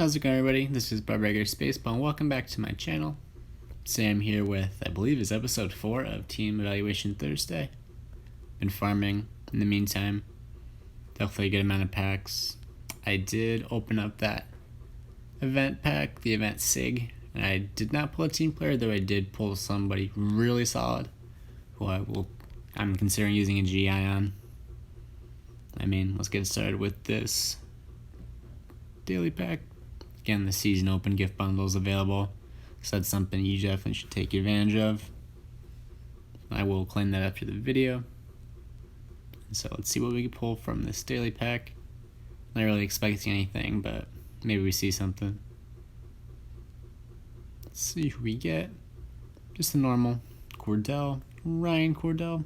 How's it going, everybody? This is Barbigerous Baseball, and welcome back to my channel. Today I'm here with, I believe, is episode 4 of Team Evaluation Thursday. Been farming in the meantime. Definitely a good amount of packs. I did open up that event pack, the event SIG, and I did not pull a team player, though I did pull somebody really solid, who I'm considering using a GI on. Let's get started with this daily pack. Again, the season open gift bundles available, so that's something you definitely should take advantage of. I will claim that after the video. So let's see what we can pull from this daily pack. Not really expecting anything, but maybe we see something. Let's see who we get. Just a normal Ryan Cordell,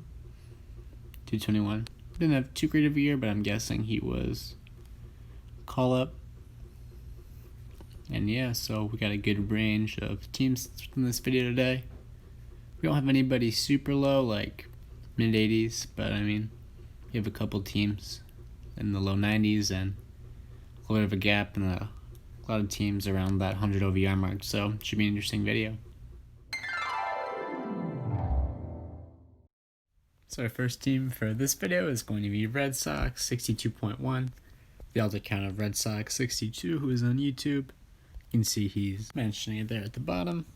221. Didn't have too great of a year, but I'm guessing he was call up. And yeah, so we got a good range of teams in this video today. We don't have anybody super low, like mid-80s, but we have a couple teams in the low 90s and a little bit of a gap, and a lot of teams around that 100 OVR mark, so it should be an interesting video. So our first team for this video is going to be Red Sox 62.1. The alt account of Red Sox 62, who is on YouTube. You can see he's mentioning it there at the bottom.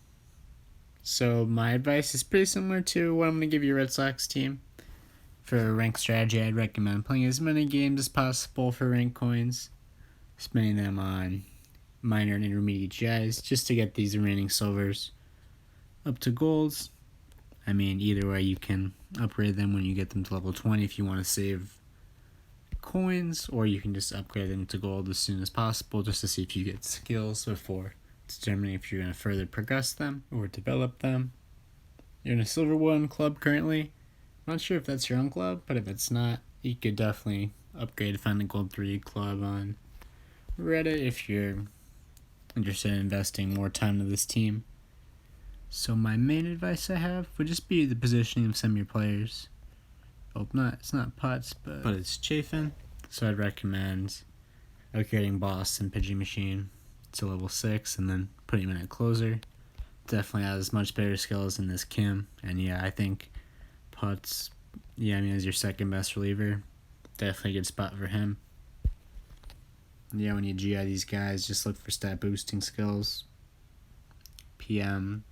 So my advice is pretty similar to what I'm going to give your Red Sox team. For rank strategy, I'd recommend playing as many games as possible for rank coins, spending them on minor and intermediate GIs just to get these remaining silvers up to golds. Either way, you can upgrade them when you get them to level 20 if you want to save coins, or you can just upgrade them to gold as soon as possible just to see if you get skills before determining if you're going to further progress them or develop them. You're in a silver 1 club currently. I'm not sure if that's your own club, but if it's not, you could definitely upgrade to find a gold 3 club on Reddit if you're interested in investing more time to this team. So my main advice I have would just be the positioning of some of your players. It's not Putz, but it's Chafin. So I'd recommend upgrading Boston Pitching Machine to level 6 and then putting him in a closer. Definitely has much better skills than this Kim. And yeah, I think Putz, as your second best reliever, definitely a good spot for him. Yeah, when you GI these guys, just look for stat boosting skills. PM,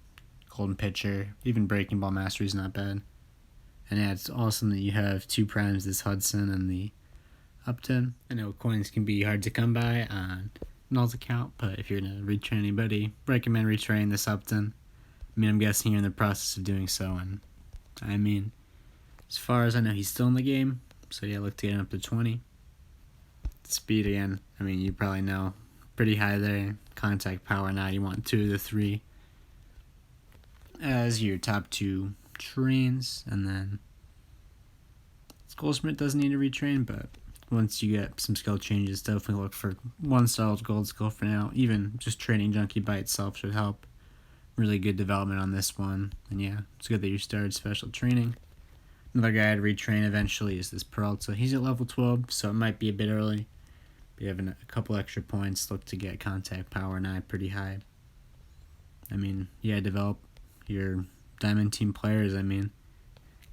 Golden Pitcher, even Breaking Ball Mastery is not bad. And yeah, it's awesome that you have 2 primes, this Hudson and the Upton. I know coins can be hard to come by on an alt account, but if you're going to retrain anybody, recommend retraining this Upton. I'm guessing you're in the process of doing so, and as far as I know, he's still in the game, so yeah, look to get him up to 20. Speed again, you probably know, pretty high there. Contact power now, you want 2 of the 3 as your top 2 trains, and then Goldschmidt doesn't need to retrain, but once you get some skill changes, definitely look for 1 solid gold skill for now. Even just training Junkie by itself should help. Really good development on this one, and yeah, it's good that you started special training. Another guy I'd retrain eventually is this Peralta. He's at level 12, so it might be a bit early, but you have a couple extra points. Look to get contact power now pretty high. Develop your Diamond Team players.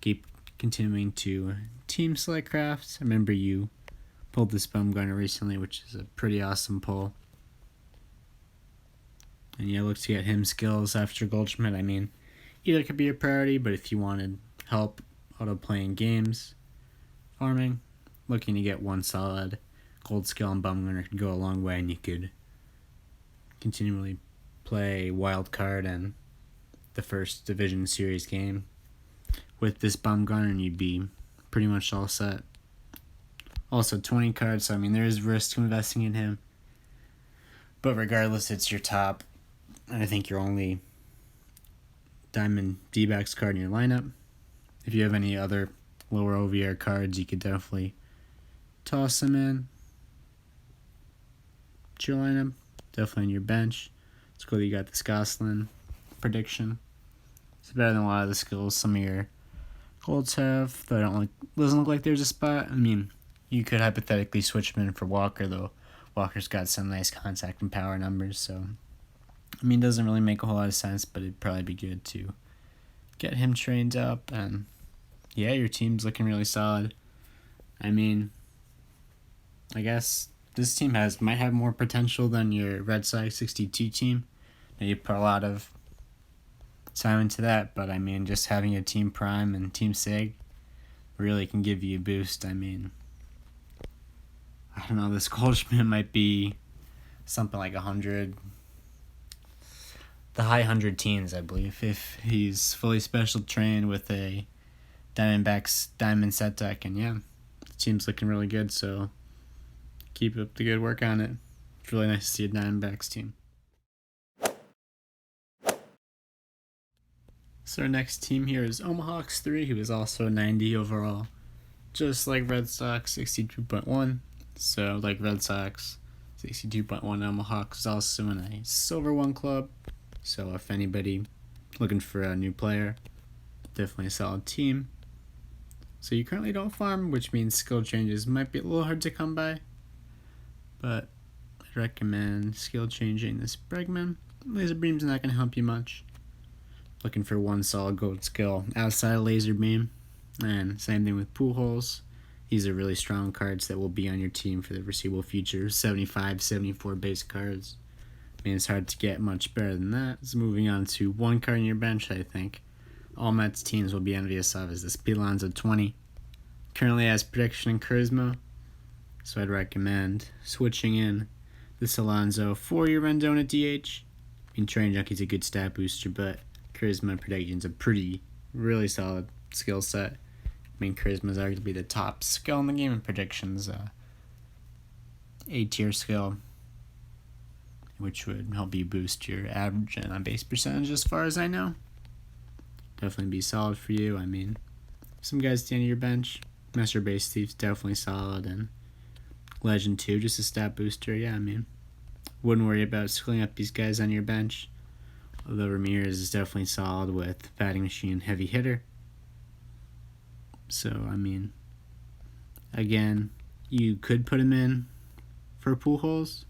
Keep continuing to team select crafts. I remember you pulled this Bumgarner recently, which is a pretty awesome pull. And yeah, look to get him skills after Goldschmidt. Either could be a priority, but if you wanted help auto playing games, farming, looking to get 1 solid gold skill on Bumgarner could go a long way, and you could continually play wild card and the first division series game with this Bumgarner, and you'd be pretty much all set. Also 20 cards, so there is risk to investing in him, but regardless, it's your top, and I think your only Diamond D-backs card in your lineup. If you have any other lower OVR cards, you could definitely toss them in to your lineup, definitely in your bench. It's cool that you got this Goslin prediction. It's better than a lot of the skills some of your golds have. Though doesn't look like there's a spot. You could hypothetically switch him in for Walker, though Walker's got some nice contact and power numbers, so I mean, it doesn't really make a whole lot of sense, but it'd probably be good to get him trained up. And yeah, your team's looking really solid. I mean, I guess this team might have more potential than your Red Sox 62 team. Now, you put a lot of time into that, but I mean, just having a Team Prime and Team Sig really can give you a boost. I mean, I don't know, this Goldschmidt might be something like 100, the high 100 teens, I believe, if he's fully special trained with a Diamondbacks diamond set deck. And yeah, the team's looking really good, so keep up the good work on it. It's really nice to see a Diamondbacks team. So our next team here is Omaha X3, who is also 90 overall, just like Red Sox 62.1. So like Red Sox 62.1, Omaha is also in a Silver 1 club. So if anybody looking for a new player, definitely a solid team. So you currently don't farm, which means skill changes might be a little hard to come by, but I recommend skill changing this Bregman. Laser Beam's not going to help you much. Looking for one solid gold skill outside of Laser Beam. And same thing with Pujols. These are really strong cards that will be on your team for the foreseeable future. 75, 74 base cards. I mean, it's hard to get much better than that. So moving on to one card in your bench, I think all Mets teams will be envious of is this Alonso 20. Currently has prediction and charisma, so I'd recommend switching in this Alonso for your Rendon at DH. I mean, Train Junkie's a good stat booster, but charisma and prediction's a really solid skill set. I mean, charisma is arguably the top skill in the game, and prediction's A-tier skill, which would help you boost your average and on-base percentage as far as I know. Definitely be solid for you. I mean, some guys at the end of your bench, Master Base Thief's definitely solid, and Legend 2, just a stat booster. Yeah, I mean, wouldn't worry about skilling up these guys on your bench. Although Ramirez is definitely solid with batting machine, heavy hitter. So, I mean, again, you could put him in for Pujols.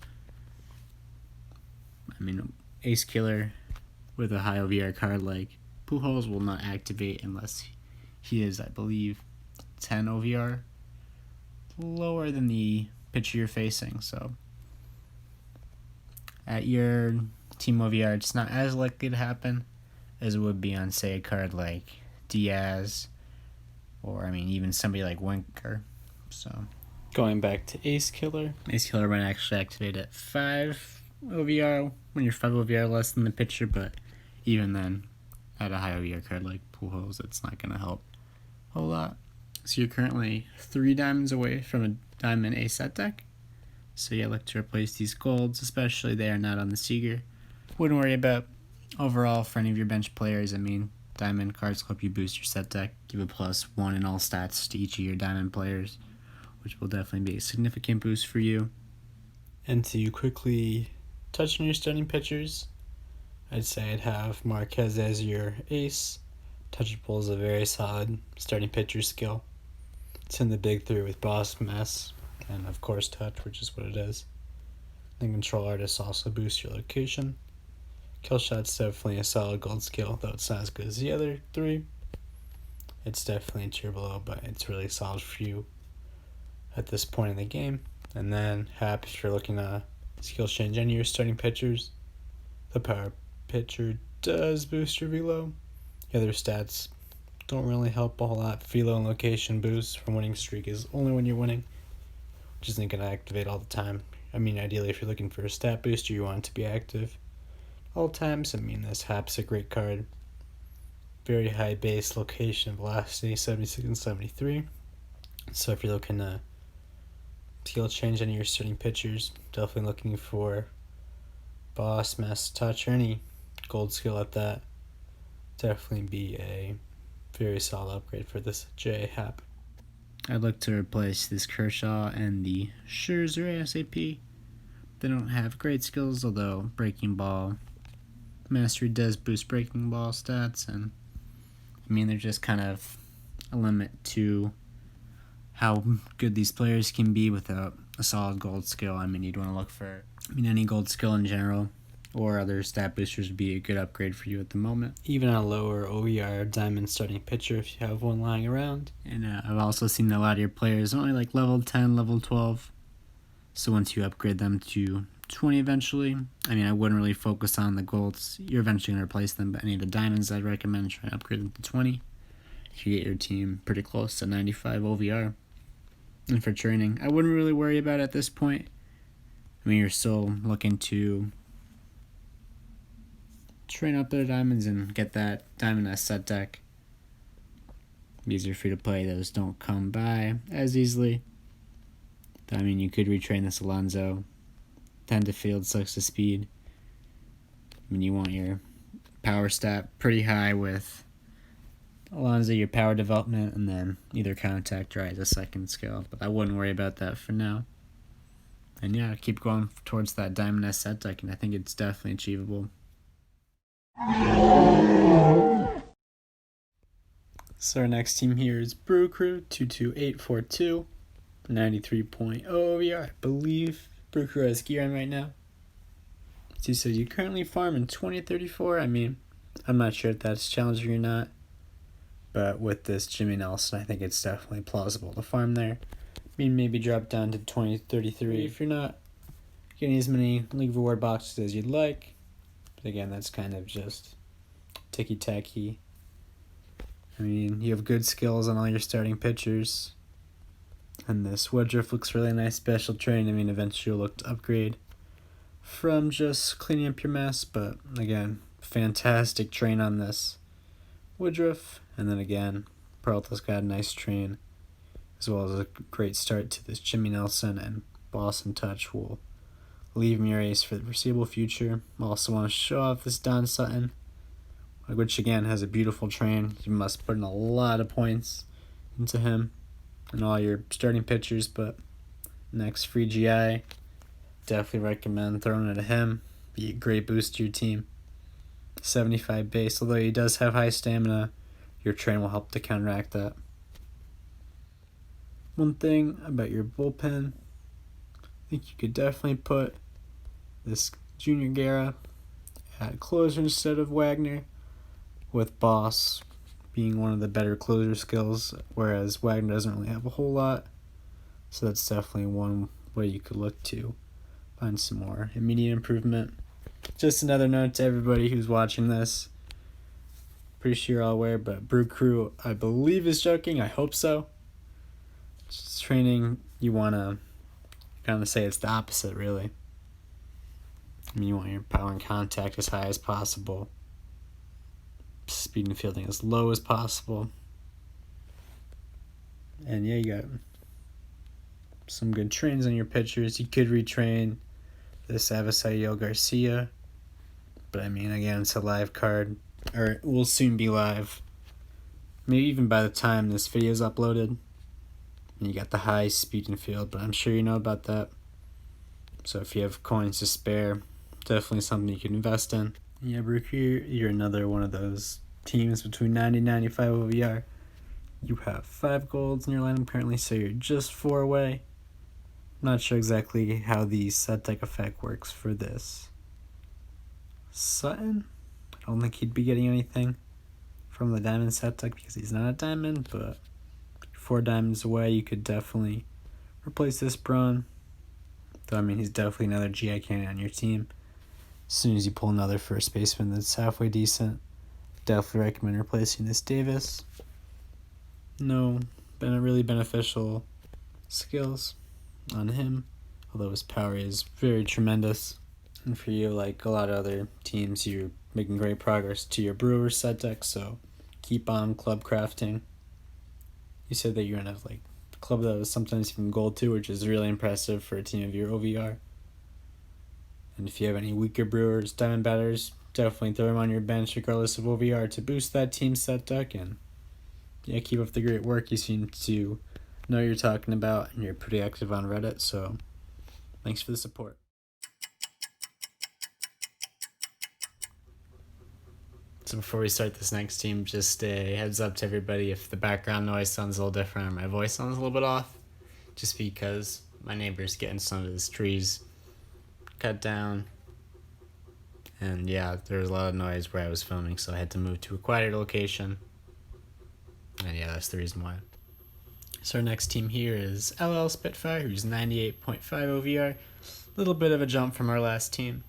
I mean, Ace Killer with a high OVR card like Pujols will not activate unless he is, I believe, 10 OVR, lower than the pitcher you're facing. So, at your team OVR, it's not as likely to happen as it would be on, say, a card like Diaz, or I mean, even somebody like Winker. So, going back to Ace Killer might actually activate at 5 OVR when you're 5 OVR less than the pitcher, but even then, at a high OVR card like Pujols, it's not going to help a whole lot. So you're currently 3 diamonds away from a diamond A set deck. So yeah, look to replace these golds, especially they are not on the Seeger. Wouldn't worry about overall for any of your bench players. I mean, diamond cards help you boost your set deck, give a +1 in all stats to each of your diamond players, which will definitely be a significant boost for you. And to quickly touch on your starting pitchers, I'd say I'd have Marquez as your ace. Touchable is a very solid starting pitcher skill. It's in the big 3 with Boss Mess, and of course Touch, which is what it is. Then Control Artists also boost your location. Kill Shot's definitely a solid gold skill, though it's not as good as the other 3. It's definitely a tier below, but it's really solid for you at this point in the game. And then Hap, if you're looking to skill change any of your starting pitchers, the Power Pitcher does boost your velo. The other stats don't really help a whole lot. Velo and location boost from winning streak is only when you're winning, which isn't going to activate all the time. I mean, ideally, if you're looking for a stat booster, you want it to be active all times. I mean, this Hap's a great card. Very high base, location, velocity, 76 and 73. So if you're looking to skill change any of your starting pitchers, definitely looking for Boss, Mess, Touch, or any gold skill at that. Definitely be a very solid upgrade for this J Hap. I'd look to replace this Kershaw and the Scherzer ASAP. They don't have great skills, although Breaking Ball Mastery does boost Breaking Ball stats, and I mean, they're just kind of a limit to how good these players can be without a solid gold skill. I mean, you'd want to look for, any gold skill in general or other stat boosters would be a good upgrade for you at the moment. Even a lower OVR diamond starting pitcher if you have one lying around. And I've also seen a lot of your players only like level 10, level 12. So once you upgrade them to 20 eventually, I mean, I wouldn't really focus on the golds. You're eventually going to replace them, but any of the diamonds, I'd recommend trying to upgrade them to 20. If you get your team pretty close to 95 OVR. And for training, I wouldn't really worry about it at this point. I mean, you're still looking to train up their diamonds and get that diamond S set deck. Easier for you to play. Those don't come by as easily. I mean, you could retrain this Alonso. 10 to field, 6 to speed. I mean, you want your power stat pretty high with Alonso, your power development, and then either contact or as a second skill. But I wouldn't worry about that for now. And yeah, keep going towards that Diamond S set deck, and I think it's definitely achievable. So our next team here is Brew Crew 22842, 93.0 OVR. I believe Brew Crew has gear on right now. So you said you currently farm in 2034. I mean, I'm not sure if that's challenging or not. But with this Jimmy Nelson, I think it's definitely plausible to farm there. I mean, maybe drop down to 2033 if you're not getting as many league reward boxes as you'd like. But again, that's kind of just ticky-tacky. I mean, you have good skills on all your starting pitchers. And this Woodruff looks really nice special train. I mean, eventually you'll look to upgrade from just cleaning up your mess. But again, fantastic train on this Woodruff. And then again, Peralta's got a nice train, as well as a great start to this Jimmy Nelson, and Boston Touch will leave him your ace for the foreseeable future. Also want to show off this Don Sutton, which again has a beautiful train. You must put in a lot of points into him and all your starting pitchers, but next free GI, definitely recommend throwing it at him. Be a great boost to your team. 75 base, although he does have high stamina, your train will help to counteract that. One thing about your bullpen, I think you could definitely put this Junior Guerra at closer instead of Wagner, with Boss being one of the better closer skills, whereas Wagner doesn't really have a whole lot. So that's definitely one way you could look to find some more immediate improvement. Just another note to everybody who's watching this. Pretty sure you're all aware, but Brew Crew, I believe, is joking. I hope so. Just training, you want to kind of say it's the opposite, really. I mean, you want your power and contact as high as possible. Speed and fielding as low as possible. And yeah, you got some good trains on your pitchers. You could retrain this Avisail Garcia. But I mean, again, it's a live card. Or it will soon be live. Maybe even by the time this video is uploaded. And you got the high speed and field, but I'm sure you know about that. So if you have coins to spare, definitely something you can invest in. Yeah, Brew Crew, you're another one of those teams between 90 and 95 OVR. You have 5 golds in your lineup currently, so you're just 4 away. I'm not sure exactly how the set deck effect works for this Sutton. I don't think he'd be getting anything from the diamond set deck because he's not a diamond, but 4 diamonds away, you could definitely replace this Braun. Though, I mean, he's definitely another GI candidate on your team. As soon as you pull another first baseman that's halfway decent, definitely recommend replacing this Davis. No, been really beneficial skills on him, although his power is very tremendous. And for you, like a lot of other teams, you're making great progress to your Brewer set deck, so keep on club crafting. You said that you're gonna have like a club that was sometimes even gold too, which is really impressive for a team of your OVR. And if you have any weaker Brewers, diamond batters, definitely throw them on your bench regardless of OVR to boost that team set deck. And yeah, keep up the great work. You seem to know what you're talking about, and you're pretty active on Reddit, so thanks for the support. So before we start this next team, just a heads up to everybody if the background noise sounds a little different or my voice sounds a little bit off, just because my neighbor's getting some of his trees cut down. And yeah, there was a lot of noise where I was filming, so I had to move to a quieter location. And yeah, that's the reason why. So our next team here is LL Spitfire, who's 98.5 OVR. A little bit of a jump from our last team.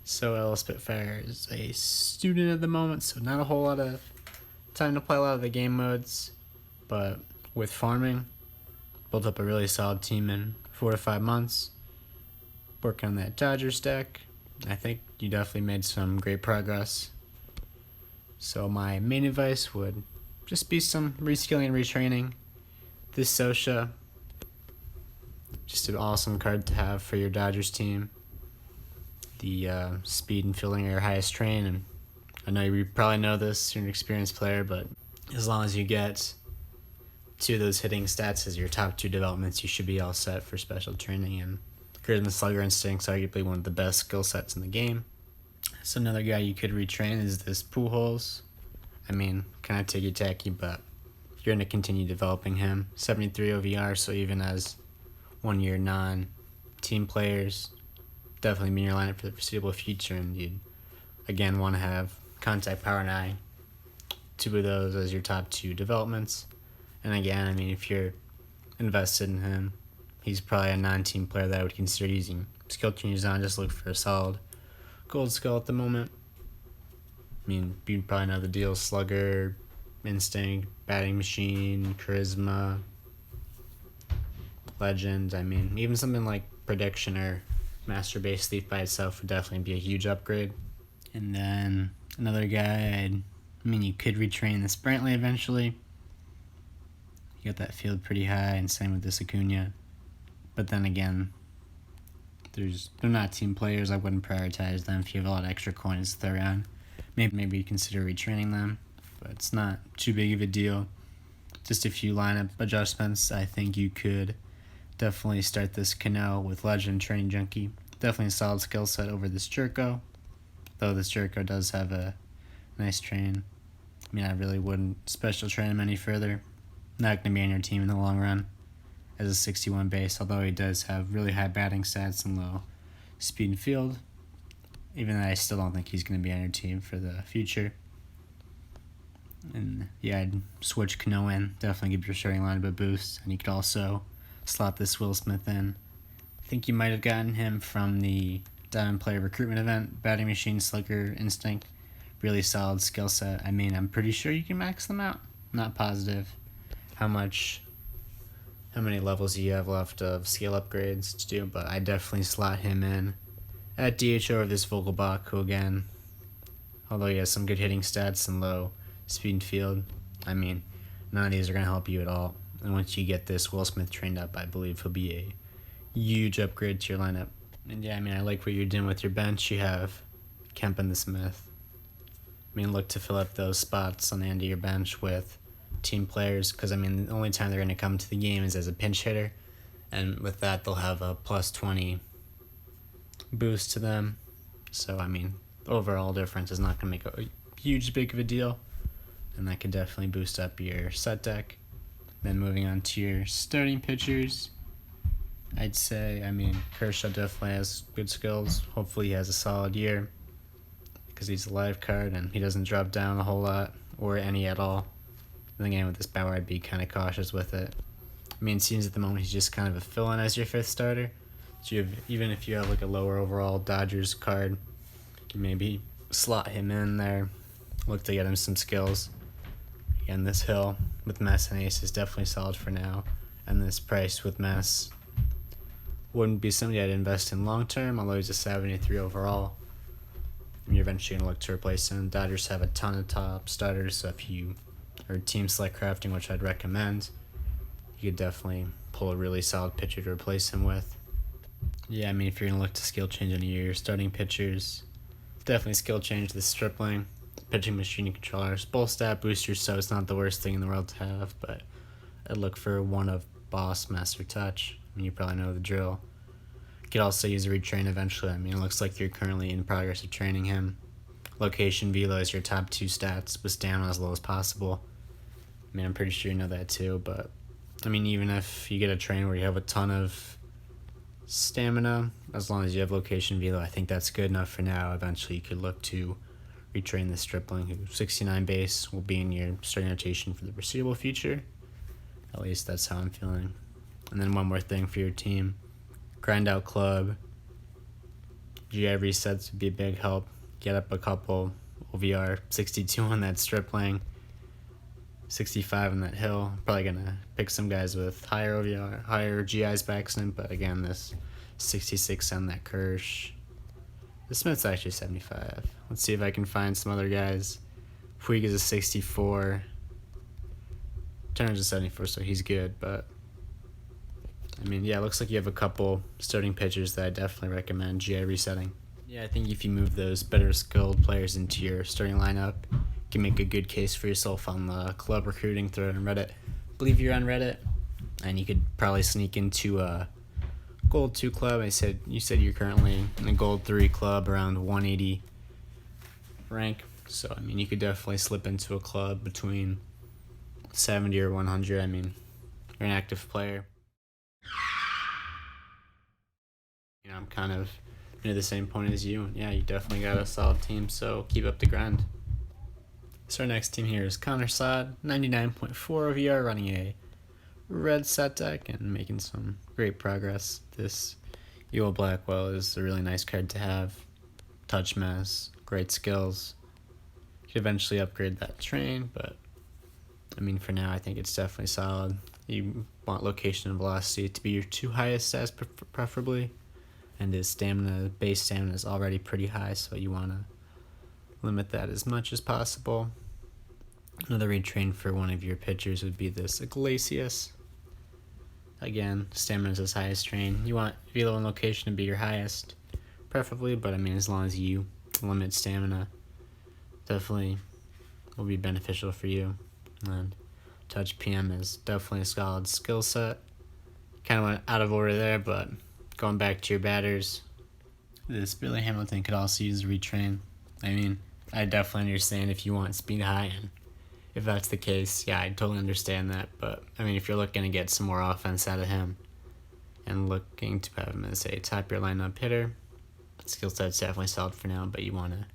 So LL Spitfire is a student at the moment, so not a whole lot of time to play a lot of the game modes. But with farming, built up a really solid team in 4 to 5 months. Working on that Dodgers deck. I think you definitely made some great progress. So my main advice would just be some reskilling and retraining. This Sosha, just an awesome card to have for your Dodgers team. The speed and fielding are your highest train, and I know you probably know this, you're an experienced player, but as long as you get 2 of those hitting stats as your top 2 developments, you should be all set for special training. And Charisma Slugger Instinct's arguably one of the best skill sets in the game. So another guy you could retrain is this Pujols. I mean, kind of ticky-tacky, but you're going to continue developing him. 73 OVR, so even as one-year non-team players, definitely be in your lineup for the foreseeable future, and you'd, again, want to have Contact Power and Eye, 2 of those as your top 2 developments. And again, I mean, if you're invested in him, he's probably a non-team player that I would consider using skill changes on. Just look for a solid gold skill at the moment. I mean, you probably know the deal: Slugger, Instinct, Batting Machine, Charisma, Legend. I mean, even something like Prediction or Master Base Thief by itself would definitely be a huge upgrade. And then another guy, I mean, you could retrain this Brantley eventually. You got that field pretty high, and same with this Acuna. But then again, they're not team players. I wouldn't prioritize them. If you have a lot of extra coins to throw around, maybe consider retraining them. But it's not too big of a deal. Just a few lineup adjustments. I think you could definitely start this Cano with Legend Training Junkie. Definitely a solid skill set over this Jerko. Though this Jerko does have a nice train. I mean, I really wouldn't special train him any further. Not going to be on your team in the long run as a 61 base, although he does have really high batting stats and low speed and field. Even though I still don't think he's going to be on your team for the future. And yeah, I'd switch Cano in. Definitely give your starting lineup a boost. And you could also slot this Will Smith in. I think you might have gotten him from the Diamond Player Recruitment event. Batting Machine, Slugger, Instinct. Really solid skill set. I mean, I'm pretty sure you can max them out. Not positive how many levels you have left of skill upgrades to do, but I definitely slot him in at DH over this Vogelbach, who again, although he has some good hitting stats and low speed and field, I mean, none of these are going to help you at all. And once you get this Will Smith trained up, I believe he'll be a huge upgrade to your lineup. And yeah, I mean, I like what you're doing with your bench. You have Kemp and the Smith. I mean, look to fill up those spots on the end of your bench with team players, because I mean, the only time they're going to come to the game is as a pinch hitter, and with that they'll have a plus 20 boost to them. So I mean, the overall difference is not going to make a huge big of a deal, and that could definitely boost up your set deck. Then moving on to your starting pitchers, I'd say, I mean, Kershaw definitely has good skills. Hopefully he has a solid year, because he's a live card and he doesn't drop down a whole lot or any at all. And again, with this Bauer, I'd be kind of cautious with it. I mean, it seems at the moment he's just kind of a fill-in as your 5th starter. So even if you have like a lower overall Dodgers card, you maybe slot him in there, look to get him some skills. Again, this Hill with Mess and Ace is definitely solid for now, and this Price with Mess wouldn't be somebody I'd invest in long-term, although he's a 73 overall. And you're eventually going to look to replace him. Dodgers have a ton of top starters, so if you or team select crafting, which I'd recommend, you could definitely pull a really solid pitcher to replace him with. Yeah, I mean, if you're going to look to skill change any of your starting pitchers, definitely skill change the Stripling, pitching machine and controllers. Both stat boosters, so it's not the worst thing in the world to have, but I'd look for one of Boss, Master Touch. I mean, you probably know the drill. You could also use a retrain eventually. I mean, it looks like you're currently in progress of training him. Location, Velo is your top 2 stats, with stamina as low as possible. I mean, I'm pretty sure you know that too, but I mean, even if you get a train where you have a ton of stamina, as long as you have location velo, I think that's good enough for now. Eventually, you could look to retrain the stripling, who 69 base will be in your starting rotation for the foreseeable future. At least that's how I'm feeling. And then one more thing for your team: grind out club. GI resets would be a big help. Get up a couple. OVR 62 on that stripling, 65 on that hill. Probably gonna pick some guys with higher OVR, higher GIs by accident, but again, this 66 on that Kirsch. The Smith's actually 75. Let's see if I can find some other guys. Puig is a 64. Turner's a 74, so he's good, but I mean, yeah, it looks like you have a couple starting pitchers that I definitely recommend GI resetting. Yeah, I think if you move those better skilled players into your starting lineup, you can make a good case for yourself on the club recruiting thread on Reddit. I believe you're on Reddit, and you could probably sneak into a Gold 2 club. You said you're currently in a Gold 3 club around 180 rank. So, I mean, you could definitely slip into a club between 70 or 100. I mean, you're an active player. You know, I'm kind of near the same point as you. And yeah, you definitely got a solid team, so keep up the grind. So our next team here is Connor Saad, 99.4 OVR, running a red set deck and making some great progress. This Ewell Blackwell is a really nice card to have. Touch mass, great skills. You could eventually upgrade that train, but I mean, for now, I think it's definitely solid. You want location and velocity to be your two highest stats, preferably, and his stamina, base stamina, is already pretty high, so you want to limit that as much as possible. Another retrain for one of your pitchers would be this Iglesias. Again, stamina is his highest train. You want velo and location to be your highest, preferably, but I mean, as long as you limit stamina, definitely will be beneficial for you. And touch PM is definitely a solid skill set. Kind of went out of order there, but going back to your batters, this Billy Hamilton could also use a retrain. I mean, I definitely understand if you want speed high, and if that's the case, yeah, I totally understand that. But I mean, if you're looking to get some more offense out of him and looking to have him as a top your lineup hitter, skill set's definitely solid for now, but you want to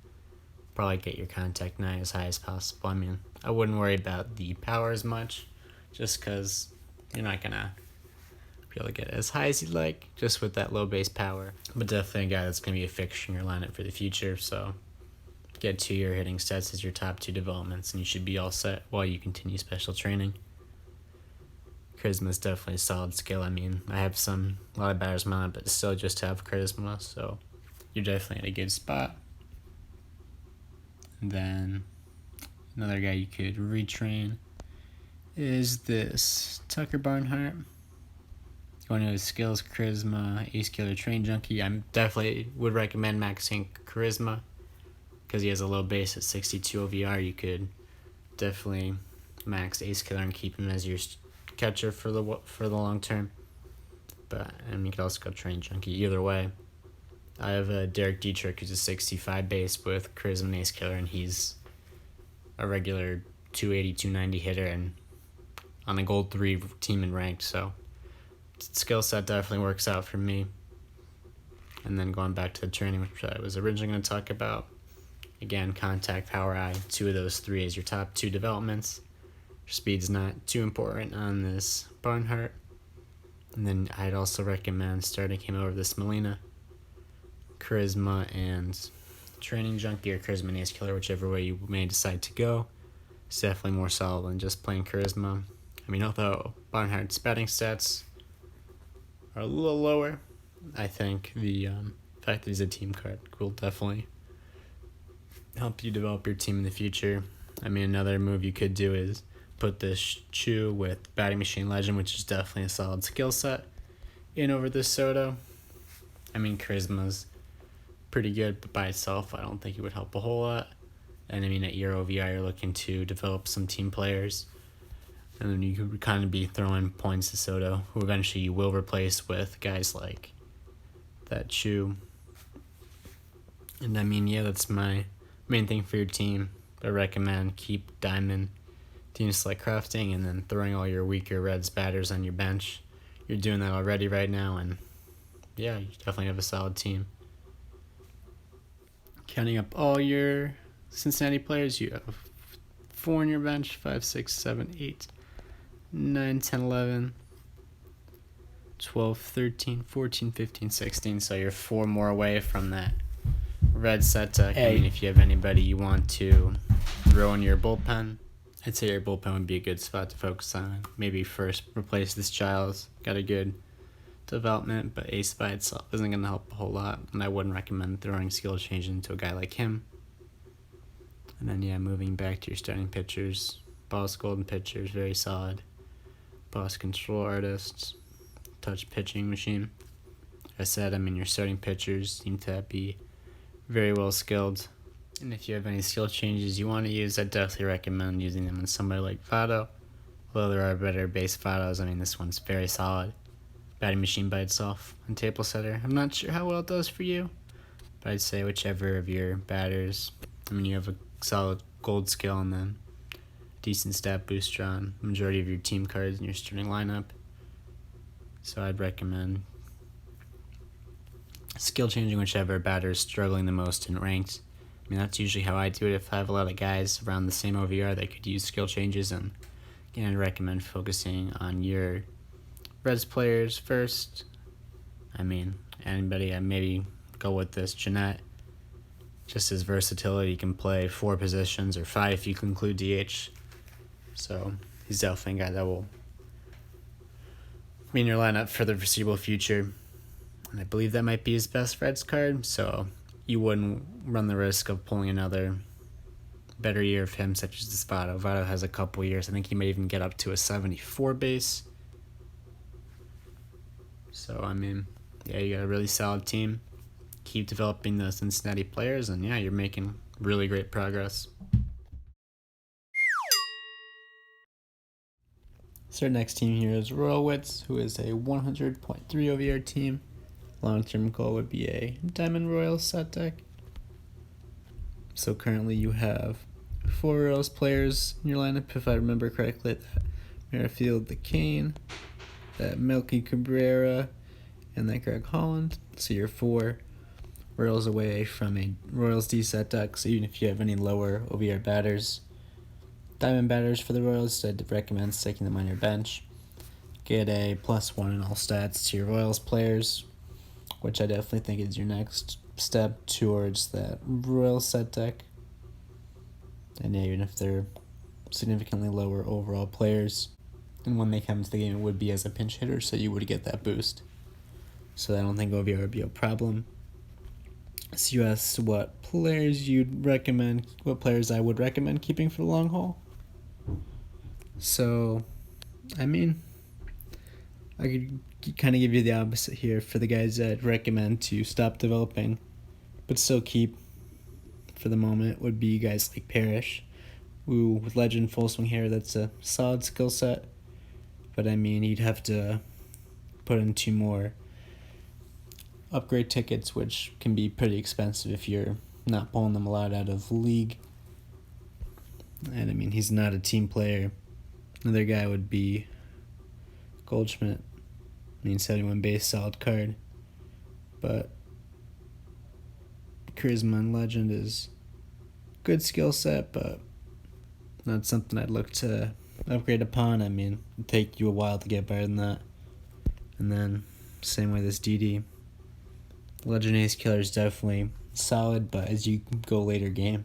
probably get your contact nine as high as possible. I mean, I wouldn't worry about the power as much, just because you're not going to be able to get as high as you'd like, just with that low base power. But definitely a guy that's going to be a fixture in your lineup for the future, so get to your hitting stats as your top two developments, and you should be all set while you continue special training. Charisma is definitely a solid skill. I mean, I have a lot of batters in my lineup, but still just have charisma, so you're definitely in a good spot. And then another guy you could retrain is this Tucker Barnhart. Going to his skills, charisma, ace killer, train junkie. I definitely would recommend maxing charisma because he has a low base at 62 OVR. You could definitely max ace killer and keep him as your catcher for the long term. But you could also go train junkie either way. I have a Derek Dietrich who's a 65 base with charisma and ace killer, and he's a regular 280, 290 hitter and on a Gold 3 team and ranked, so skill set definitely works out for me. And then going back to the training, which I was originally going to talk about, again, contact, power eye, two of those three as your top two developments. Your speed's not too important on this Barnhart. And then I'd also recommend starting him over this Molina. Charisma and training junkie, or charisma and ace killer, whichever way you may decide to go. It's definitely more solid than just plain charisma. I mean, although Barnhart's batting stats are a little lower, I think the fact that he's a team card will definitely help you develop your team in the future. I mean, another move you could do is put this Chu with Batting Machine Legend, which is definitely a solid skill set, in over this Soto. I mean, charisma's pretty good, but by itself, I don't think it would help a whole lot. And I mean, at your OVI, you're looking to develop some team players. And then you could kind of be throwing points to Soto, who eventually you will replace with guys like that Chu. And I mean, yeah, that's my main thing for your team. I recommend keep Diamond team select crafting and then throwing all your weaker Reds batters on your bench. You're doing that already right now, and yeah, you definitely have a solid team. Counting up all your Cincinnati players, you have 4 on your bench, 5, 6, 7, 8, 9, 10, 11, 12, 13, 14, 15, 16. So you're 4 more away from that red set deck. I mean, if you have anybody you want to throw in your bullpen, I'd say your bullpen would be a good spot to focus on. Maybe first replace this Giles. Got a good development, but Ace by itself isn't going to help a whole lot, and I wouldn't recommend throwing skill change into a guy like him. And then, yeah, moving back to your starting pitchers. Boss Golden pitchers, very solid. Boss Control Artists, Touch Pitching Machine. I said, I mean, your starting pitchers seem to be very well skilled. And if you have any skill changes you want to use, I definitely recommend using them on somebody like Votto. Although there are better base Vottos, I mean, this one's very solid. Batting machine by itself and table setter. I'm not sure how well it does for you, but I'd say whichever of your batters. I mean, you have a solid gold skill and then decent stat booster on the majority of your team cards in your starting lineup. So I'd recommend skill changing whichever batter is struggling the most in ranked. I mean, that's usually how I do it. If I have a lot of guys around the same OVR that could use skill changes, and again, I'd recommend focusing on your Reds players first. I mean, anybody, I maybe go with this Jeanette. Just his versatility, he can play 4 positions, or 5 if you can include DH. So he's definitely a guy that will be in your lineup for the foreseeable future. And I believe that might be his best Reds card, so you wouldn't run the risk of pulling another better year of him, such as this Votto. Votto has a couple years. I think he may even get up to a 74 base. So, I mean, yeah, you got a really solid team. Keep developing the Cincinnati players, and yeah, you're making really great progress. So our next team here is Royal Wits, who is a 100.3 OVR team. Long-term goal would be a Diamond Royals set deck. So currently you have 4 Royals players in your lineup, if I remember correctly. That Merrifield the Kane, that Melky Cabrera, and that Greg Holland. So you're 4 Royals away from a Royals D set deck. So even if you have any lower OVR batters, Diamond batters for the Royals, I'd recommend sticking them on your bench. Get a +1 in all stats to your Royals players, which I definitely think is your next step towards that Royals set deck. And yeah, even if they're significantly lower overall players, and when they come to the game, it would be as a pinch hitter, so you would get that boost. So I don't think OVR would be a problem. So you asked what players you'd recommend, what players I would recommend keeping for the long haul. So, I mean, I could kind of give you the opposite here for the guys I'd recommend to stop developing, but still keep for the moment would be guys like Parrish, who with Legend Full Swing Hair, that's a solid skill set, but I mean, you'd have to put in 2 more upgrade tickets, which can be pretty expensive if you're not pulling them a lot out of the league. And I mean, he's not a team player. Another guy would be Goldschmidt. I mean, 71 base, solid card. But Charisma and Legend is good skill set, but not something I'd look to upgrade upon. I mean, it'd take you a while to get better than that. And then, same way this DD. Legend Ace Killer is definitely solid, but as you go later game,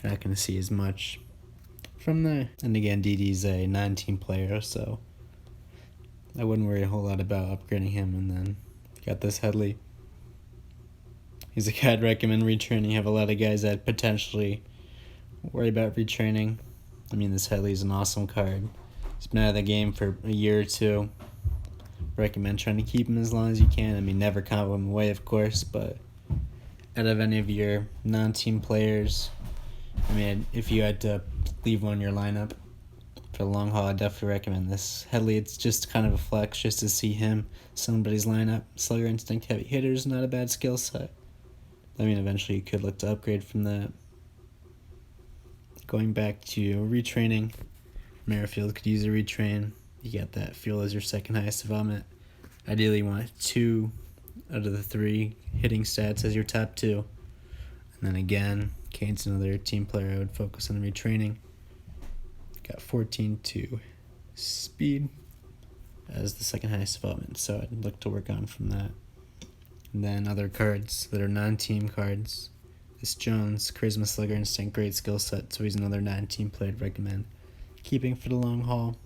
you're not going to see as much from there. And again, DD's a 9-team player, so I wouldn't worry a whole lot about upgrading him. And then got this Headley. He's a guy I'd recommend retraining. You have a lot of guys that potentially worry about retraining. I mean, this Headley's an awesome card. He's been out of the game for a year or 2. Recommend trying to keep him as long as you can. I mean, never combo him away, of course, but out of any of your non-team players, I mean, if you had to leave one in your lineup for the long haul, I'd definitely recommend this Headley. It's just kind of a flex just to see him somebody's lineup. Slugger Instinct heavy hitters, not a bad skill set. I mean, eventually you could look to upgrade from that. Going back to retraining, Merrifield could use a retrain. You got that fuel as your second highest development. Ideally, you want 2 out of the 3 hitting stats as your top 2. And then again, Kane's another team player I would focus on retraining. Got 14-2 speed as the second highest development, so I'd look to work on from that. And then other cards that are non-team cards. This Jones, Charisma, Slugger, Instinct, great skill set, so he's another non-team player I'd recommend keeping for the long haul.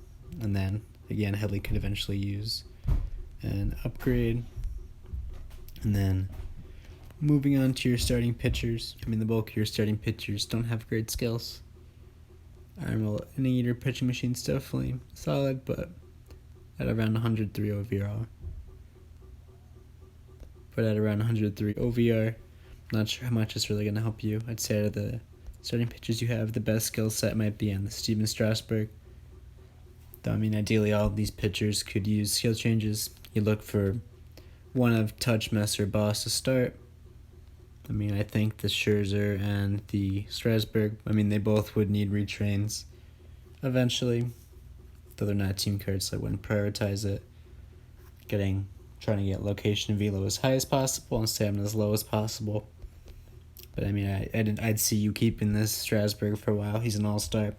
And then, again, Headley could eventually use an upgrade. And then, moving on to your starting pitchers. The bulk of your starting pitchers don't have great skills. Inning Eater pitching machine's definitely solid, but at around 103 OVR. Not sure how much it's really going to help you. I'd say out of the starting pitchers you have, the best skill set might be on the Steven Strasburg. Though, ideally all of these pitchers could use skill changes. You look for one of Touch, Messer, Boss to start. I think the Scherzer and the Strasburg, they both would need retrains eventually. Though they're not team cards, so I wouldn't prioritize it. Trying to get location velo as high as possible and stamina as low as possible. But I'd see you keeping this Strasburg for a while. He's an all-star.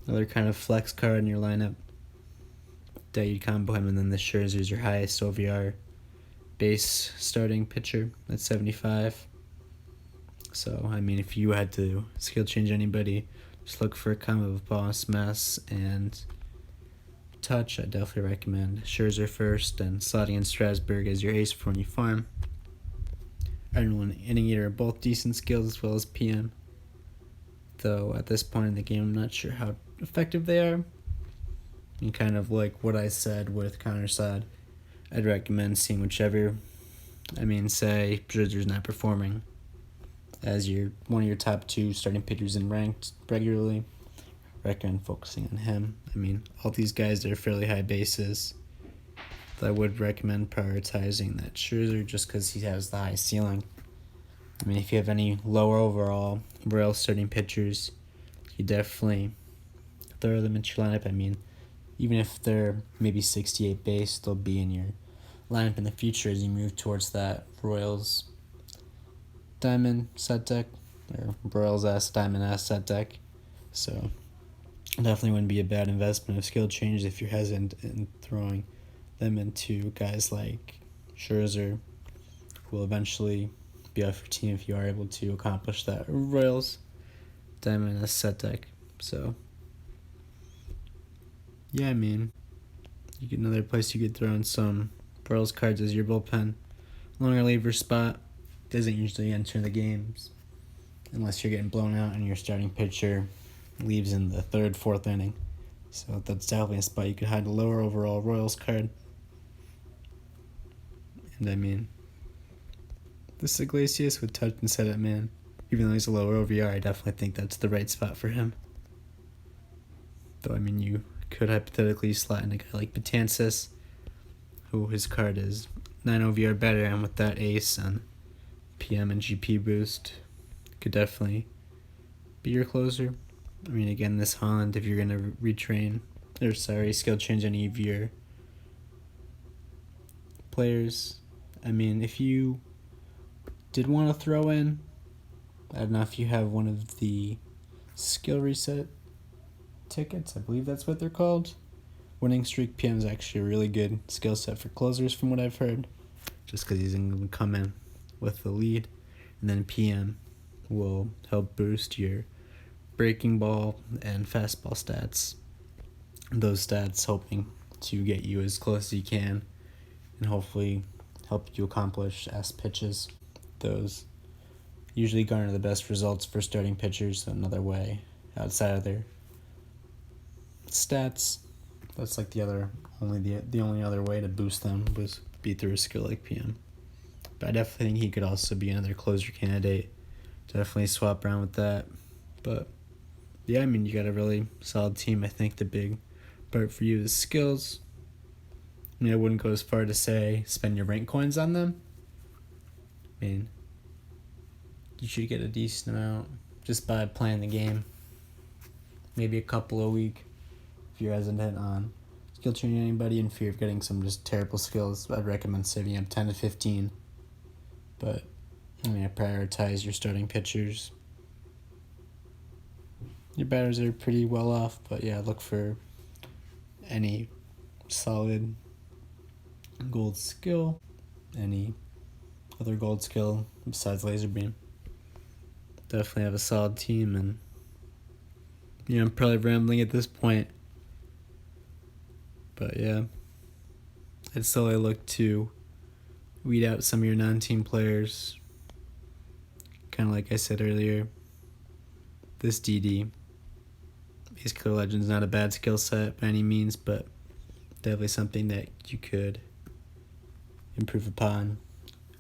Another kind of flex card in your lineup that you'd combo him, and then the Scherzer is your highest OVR base starting pitcher at 75. So, if you had to skill change anybody, just look for a combo of Boss, Mess, and Touch. I definitely recommend Scherzer first, and slotting in Strasburg as your ace for when you farm. Iron and Inning Eater are both decent skills as well as PM. Though at this point in the game, I'm not sure how effective they are. Kind of like what I said with counter Saad, I'd recommend seeing whichever. Say Scherzer's not performing as one of your top 2 starting pitchers in ranked regularly. Recommend focusing on him. All these guys are fairly high bases. I would recommend prioritizing that Scherzer just because he has the high ceiling. If you have any lower overall Royal starting pitchers, you definitely throw them into your lineup. Even if they're maybe 68 base, they'll be in your lineup in the future as you move towards that Royals Diamond set deck, or Royals S Diamond S set deck. So definitely wouldn't be a bad investment of skill changes if you're hesitant in throwing them into guys like Scherzer, who will eventually be off your team if you are able to accomplish that Royals Diamond S set deck. So yeah, you get another place you could throw in some Royals cards as your bullpen. Longer reliever spot doesn't usually enter the games unless you're getting blown out and your starting pitcher leaves in the 3rd, 4th inning. So that's definitely a spot you could hide a lower overall Royals card. And this Iglesias with Touch and Set Up Man. Even though he's a lower OVR, I definitely think that's the right spot for him. Though you could hypothetically slot in a guy like Betances, who his card is 9 OVR better, and with that ace and PM and GP boost, could definitely be your closer. Again, this Holland, if you're going to skill change any of your players. If you did want to throw in, I don't know if you have one of the skill reset tickets, I believe that's what they're called. Winning Streak PM is actually a really good skill set for closers from what I've heard, just because he's going to come in with the lead, and then PM will help boost your breaking ball and fastball stats. Those stats hoping to get you as close as you can and hopefully help you accomplish S pitches. Those usually garner the best results for starting pitchers another way outside of their stats. That's like the only other way to boost them was be through a skill like PM. But I definitely think he could also be another closer candidate. Definitely swap around with that. But yeah, you got a really solid team. I think the big part for you is skills. I wouldn't go as far to say spend your rank coins on them. You should get a decent amount just by playing the game. Maybe a couple a week if you're hesitant on skill training anybody in fear of getting some just terrible skills, I'd recommend saving up 10 to 15. But I mean, I prioritize your starting pitchers. Your batters are pretty well off, but yeah, look for any solid gold skill, any other gold skill besides laser beam. Definitely have a solid team, and yeah, I'm probably rambling at this point. But yeah, I'd slowly look to weed out some of your non-team players. Kind of like I said earlier, this DD, Ace Killer Legend's not a bad skill set by any means, but definitely something that you could improve upon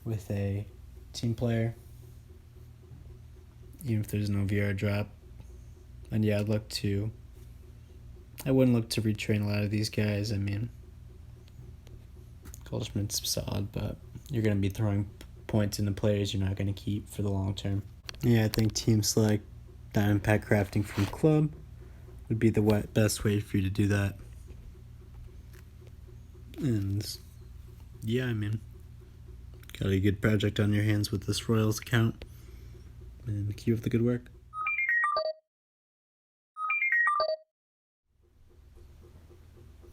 with a team player, even if there's no VR drop. And yeah, I wouldn't look to retrain a lot of these guys. I mean, Goldschmidt's Saad, but you're going to be throwing points into players you're not going to keep for the long term. Yeah, I think teams like Diamond Pack Crafting from Club would be the best way for you to do that. And yeah, I mean, got a good project on your hands with this Royals account, and keep up the good work.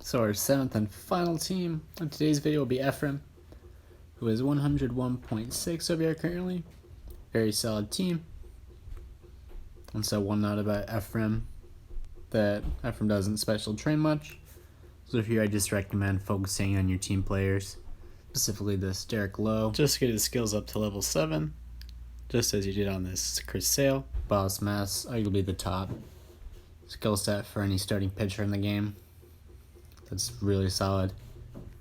So our 7th and final team of today's video will be Ephraim, who is 101.6 over here currently. Very solid team. And so one note about Ephraim, that Ephraim doesn't special train much. So here I just recommend focusing on your team players, specifically this Derek Lowe. Just get his skills up to level 7, just as you did on this Chris Sale. Boss Mass, arguably the top skill set for any starting pitcher in the game. That's really solid.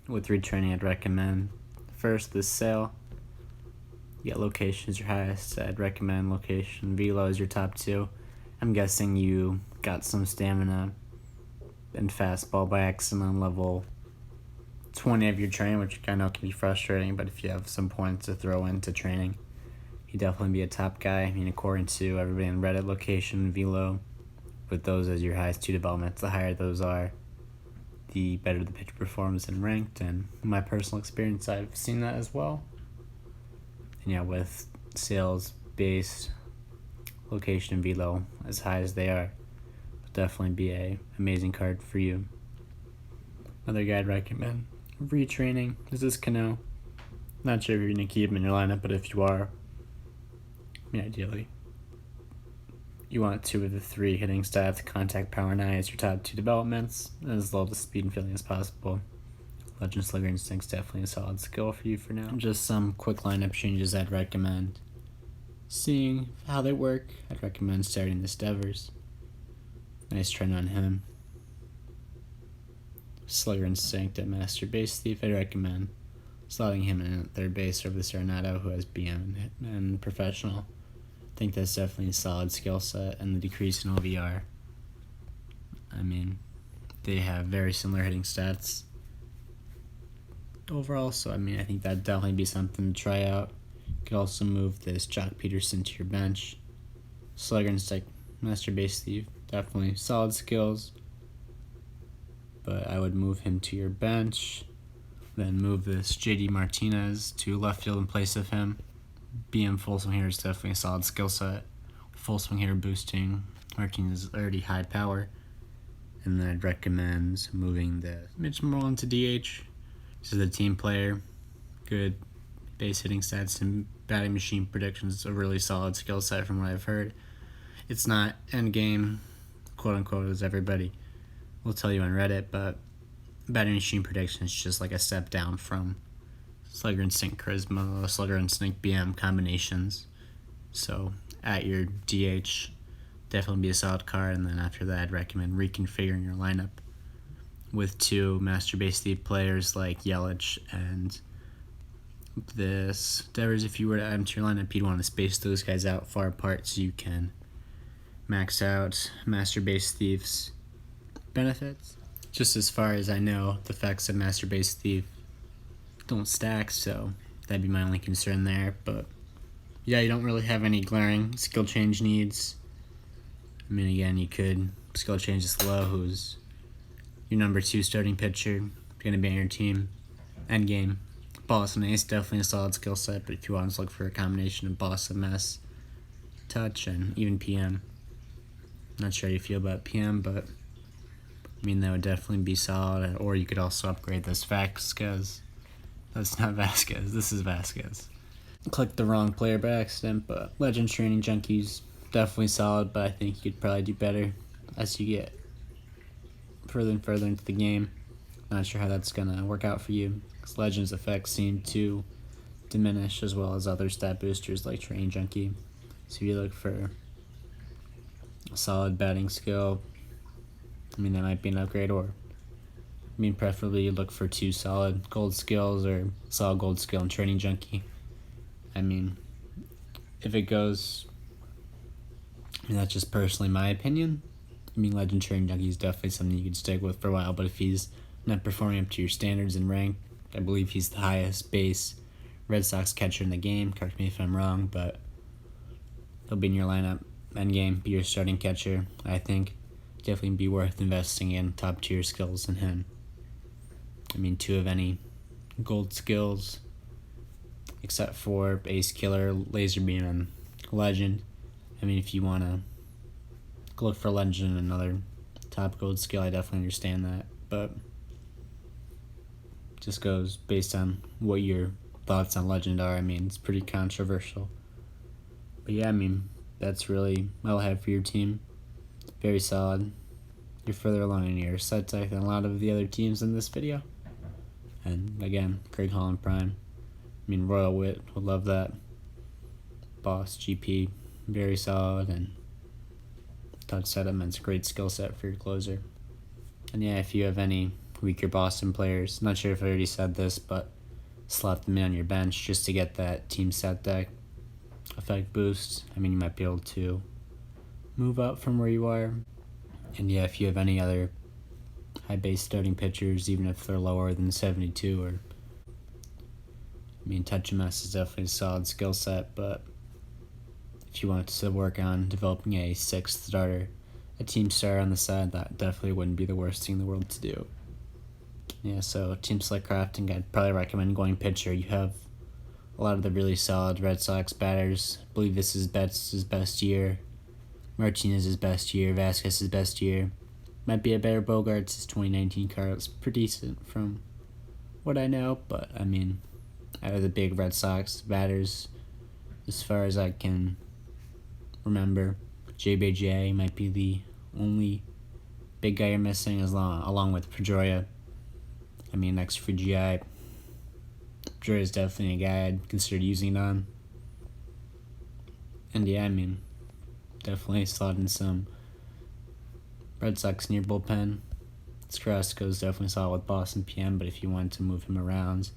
With retraining, I'd recommend first this Sale. You get location as your highest. I'd recommend location. Velo is your top 2. I'm guessing you got some stamina and fastball by accident on level 20 of your training, which I know can be frustrating, but if you have some points to throw into training, you'd definitely be a top guy. I mean, according to everybody in Reddit, location, Velo, with those as your highest 2 developments, the higher those are, the better the pitcher performs and ranked, and in my personal experience, I've seen that as well. And yeah, with sales based location and velo as high as they are, would definitely be a amazing card for you. Another guy I'd recommend retraining is this Cano. Not sure if you're gonna keep him in your lineup, but if you are, I mean, ideally you want 2 of the 3 hitting stats, contact, power, and eye as your top 2 developments, and as low to speed and fielding as possible. Legend Slugger Instinct's definitely a solid skill for you for now. Just some quick lineup changes I'd recommend seeing how they work. I'd recommend starting this Devers. Nice trend on him. Slugger Instinct at Master Base Thief. I'd recommend slotting him in at third base over the Serenado, who has BM and Professional. I think that's definitely a solid skill set, and the decrease in OVR. I mean, they have very similar hitting stats overall, so I mean, I think that'd definitely be something to try out. You could also move this Jock Peterson to your bench. Slugger Instinct, Master Base Thief, definitely solid skills, but I would move him to your bench. Then move this JD Martinez to left field in place of him. BM full swing hitter is definitely a solid skill set. Full swing hitter boosting, Martinez is already high power. And then I'd recommend moving the Mitch Moreland to DH. This is a team player. Good base hitting stats and batting machine predictions. It's a really solid skill set from what I've heard. It's not end game, quote unquote, as everybody will tell you on Reddit, but batting machine prediction is just like a step down from Slugger Instinct Charisma, Slugger Instinct BM combinations. So at your DH, definitely be a solid card, and then after that, I'd recommend reconfiguring your lineup with 2 Master Base Thief players like Yelich and this Devers. If you were to add them to your lineup, you'd want to space those guys out far apart so you can max out Master Base Thief's benefits. Just as far as I know, the effects of Master Base Thief don't stack, so that'd be my only concern there. But yeah, you don't really have any glaring skill change needs. I mean, again, you could skill change this Low, who's your number 2 starting pitcher going to be on your team. Endgame. Boston Ace, definitely a solid skill set, but if you want to look for a combination of Boston Mess, Touch, and even PM. Not sure how you feel about PM, but I mean, that would definitely be solid. Or you could also upgrade this Vasquez. That's not Vasquez, this is Vasquez. Clicked the wrong player by accident, but Legend Training Junkies, definitely solid, but I think you could probably do better as you get further and further into the game. Not sure how that's going to work out for you, because Legends effects seem to diminish, as well as other stat boosters like Training Junkie. So if you look for a solid batting skill, I mean, that might be an upgrade, or I mean, preferably you look for 2 solid gold skills or solid gold skill and Training Junkie. I mean, if it goes, I mean, that's just personally my opinion. I mean, Legend Training Junkie is definitely something you can stick with for a while, but if he's not performing up to your standards and rank, I believe he's the highest base Red Sox catcher in the game. Correct me if I'm wrong, but he'll be in your lineup. Endgame, be your starting catcher. I think definitely be worth investing in top tier skills in him. I mean, 2 of any gold skills, except for Ace Killer, Laser Beam, and Legend. I mean, if you want to look for Legend and another top gold skill, I definitely understand that, but just goes based on what your thoughts on Legend are. I mean, it's pretty controversial. But yeah, I mean, that's really all I have for your team. Very solid. You're further along in your set deck than a lot of the other teams in this video. And again, Craig Holland Prime. I mean, Royal Wit, would love that. Boss, GP, very solid. And Touch setup, it's a great skill set for your closer. And yeah, if you have any weaker Boston players, not sure if I already said this, but slot them in on your bench just to get that team set deck effect boost. I mean, you might be able to move up from where you are. And yeah, if you have any other high base starting pitchers, even if they're lower than 72, or I mean, Touch and Mess is definitely a solid skill set, but if you want to work on developing a 6th starter, a team starter on the side, that definitely wouldn't be the worst thing in the world to do. Yeah, so team select crafting, I'd probably recommend going pitcher. You have a lot of the really solid Red Sox batters. I believe this is Betts' best year, Martinez's best year, Vasquez's best year. Might be a better Bogarts. His 2019 card looks pretty decent from what I know, but I mean, out of the big Red Sox batters, as far as I can remember, JBJ might be the only big guy you're missing, along with Pedroia. I mean, next for GI, Pedroia is definitely a guy I'd consider using it on. And yeah, I mean, definitely slot in some Red Sox in your bullpen. Carrasco's definitely solid with Boston PM, but if you wanted to move him around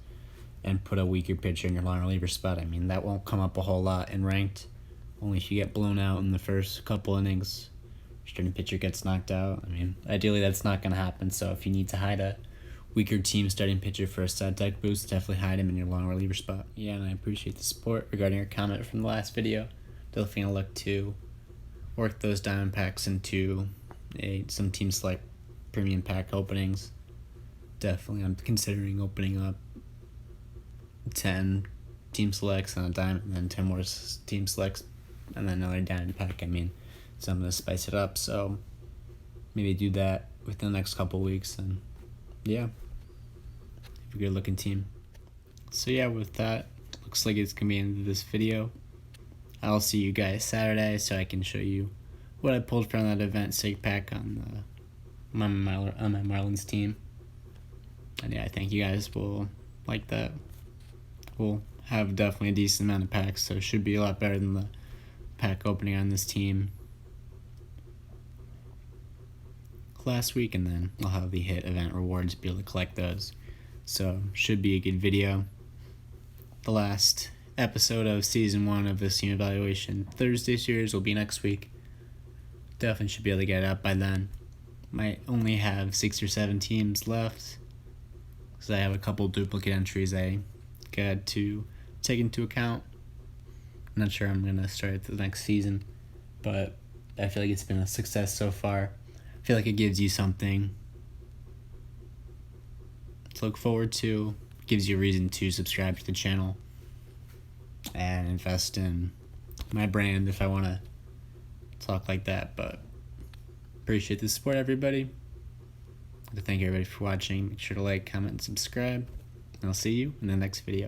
and put a weaker pitcher in your long reliever spot, I mean, that won't come up a whole lot in ranked. Only if you get blown out in the first couple innings, starting pitcher gets knocked out. I mean, ideally that's not going to happen, so if you need to hide a weaker team starting pitcher for a stat deck boost, definitely hide him in your long reliever spot. Yeah, and I appreciate the support regarding your comment from the last video. Definitely going to look to work those diamond packs into some team select premium pack openings. Definitely, I'm considering opening up 10 team selects and a diamond, and then 10 more team selects, and then another diamond pack. I mean, so I'm going to spice it up, so maybe do that within the next couple weeks, and yeah, have a good looking team. So yeah, with that, looks like it's going to be the end of this video. I'll see you guys Saturday, so I can show you what I pulled from that event sig pack on my Marlins team. And yeah, I think you guys will like that. We'll have definitely a decent amount of packs, so it should be a lot better than the pack opening on this team last week, and then I'll have the hit event rewards to be able to collect those. So should be a good video. The last episode of season 1 of this team evaluation Thursday series will be next week. Definitely should be able to get it up by then. Might only have 6 or 7 teams left, because I have a couple duplicate entries I got to take into account. I'm not sure I'm going to start the next season, but I feel like it's been a success so far. I feel like it gives you something to look forward to. Gives you a reason to subscribe to the channel and invest in my brand if I want to talk like that. But appreciate the support, everybody. I'd like to thank everybody for watching. Make sure to like, comment, and subscribe. And I'll see you in the next video.